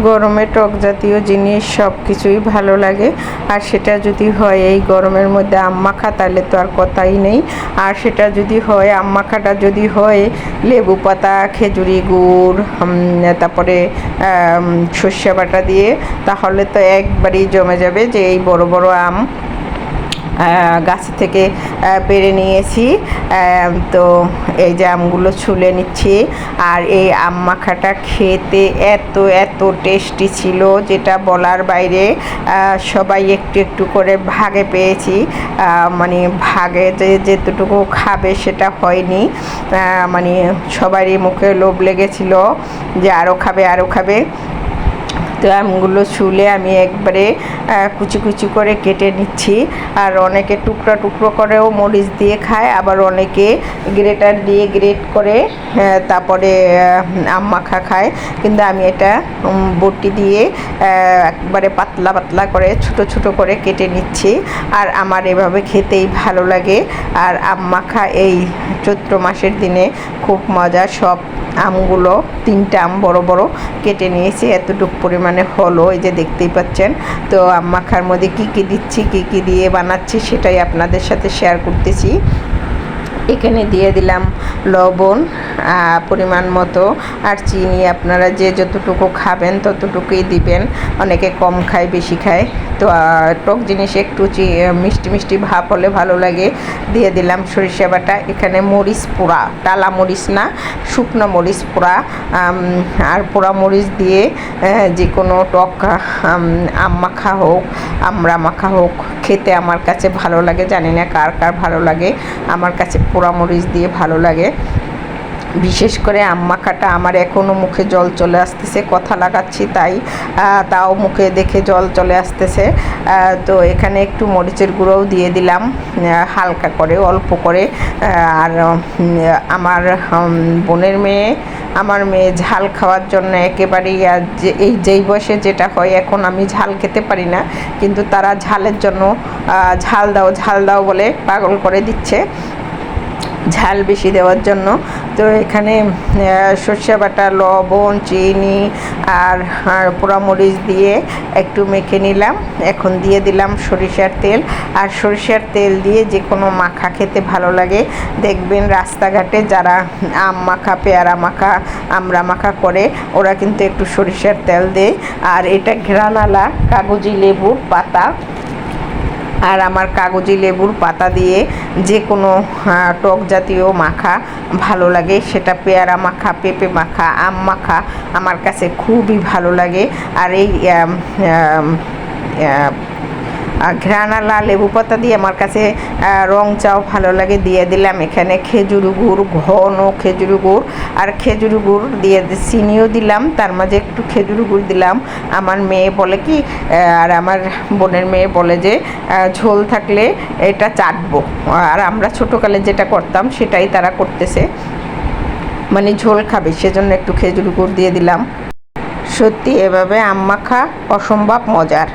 গরমে টক জাতীয় জিনিস সব কিছুই ভালো লাগে। আর সেটা যদি হয় এই গরমের মধ্যে আম মাখা, তাহলে তো আর কথাই নেই। আর সেটা যদি হয় আম মাখাটা যদি হয় লেবু পাতা, খেজুরি গুড়, তারপরে সর্ষে বাটা দিয়ে, তাহলে তো একবারেই জমে যাবে। যে এই বড় বড় আম গাছ থেকে পেড়ে নিয়েছি, তো এই যে আমগুলো ছুলে নিচ্ছি। আর এই আম মাখাটা খেতে এত এত টেস্টি ছিল, যেটা বলার বাইরে। সবাই একটু একটু করে ভাগে পেয়েছি, মানে ভাগে যে যেতটুকু খাবে সেটা হয়নি। মানে সবারই মুখে লোভ লেগেছিল যে আরও খাবে আরও খাবে। তো আমগুলো ছুলে আমি একবারে কুচি কুচি করে কেটে নিচ্ছি। আর অনেকে টুকরো টুকরো করেও মরিচ দিয়ে খায়, আবার অনেকে গ্রেটার দিয়ে গ্রেট করে তারপরে আম মাখা খায়। কিন্তু আমি এটা বটি দিয়ে একবারে পাতলা পাতলা করে ছোট ছোট করে কেটে নিচ্ছি। আর আমার এভাবে খেতেই ভালো লাগে। আর আম মাখা এই চৈত্র মাসের দিনে খুব মজা। সব আমগুলো 3টে আম বড় বড় কেটে নিয়েছি, এতটুকু পরিমাণে হলো, এই যে দেখতেই পাচ্ছেন। তো আম মাখার মধ্যে কী কী দিচ্ছি, কী কী দিয়ে বানাচ্ছি সেটাই আপনাদের সাথে শেয়ার করতেছি। এখানে দিয়ে দিলাম লবণ পরিমাণ মতো, আর চিনি আপনারা যে যতটুকু খাবেন ততটুকুই দিবেন। অনেকে কম খায়, বেশি খায়। তো টক জিনিস একটু মিষ্টি মিষ্টি ভাব হলে ভালো লাগে। দিয়ে দিলাম সরিষা বাটা। এখানে মরিচ পোড়া, টালা মরিচ না, শুকনো মরিচ পোড়া। আর পোড়া মরিচ দিয়ে যে কোনো টক আম মাখা হোক, আমড়া মাখা হোক, খেতে আমার কাছে ভালো লাগে। জানি না কার কার ভালো লাগে, আমার কাছে পোড়া মরিচ দিয়ে ভালো লাগে। বিশেষ করে আম মাখাটা আমার এখনও মুখে জল চলে আসতেছে, কথা লাগাচ্ছি তাও মুখে দেখে জল চলে আসতেছে। তো এখানে একটু মরিচের গুঁড়োও দিয়ে দিলাম হালকা করে, অল্প করে। আর আমার বোনের মেয়ে, আমার মেয়ে ঝাল খাওয়ার জন্য একেবারেই, যেই বয়সে যেটা হয়, এখন আমি ঝাল খেতে পারি না, কিন্তু তারা ঝালের জন্য ঝাল দাও ঝাল দাও বলে পাগল করে দিচ্ছে ঝাল বেশি দেওয়ার জন্য। তো এখানে সর্ষে বাটা, লবণ, চিনি আর পোড়ামরিচ দিয়ে একটু মেখে নিলাম। এখন দিয়ে দিলাম সরিষার তেল। আর সরিষার তেল দিয়ে যে কোনো মাখা খেতে ভালো লাগে। দেখবেন রাস্তাঘাটে যারা আম মাখা, পেয়ারা মাখা, আমড়া মাখা করে, ওরা কিন্তু একটু সরিষার তেল দেয়। আর এটা ঘ্রাণওয়ালা কাগজি লেবুর পাতা। আর আমার কাগজি লেবুর পাতা দিয়ে যে কোনো টক জাতীয় মাখা ভালো লাগে। সেটা পেয়ারা মাখা, পেঁপে মাখা, আম মাখা আমার কাছে খুবই ভালো লাগে। আর এই ঘ্রাণওয়ালা লেবু পাতা দিয়ে আমার কাছে রং চাও ভালো লাগে। দিয়ে দিলাম এখানে খেজুর গুড়, ঘন খেজুর গুড়। আর খেজুর গুড় দিয়ে চিনিও দিলাম, তার মাঝে একটু খেজুর গুড় দিলাম। আমার মেয়ে বলে কি, আর আমার বোনের মেয়ে বলে যে ঝোল থাকলে এটা চাটবো। আর আমরা ছোটোকালে যেটা করতাম সেটাই তারা করতেছে, মানে ঝোল খাবে, সেজন্য একটু খেজুর গুড় দিয়ে দিলাম। সত্যি এভাবে আম মাখা অসম্ভব মজার।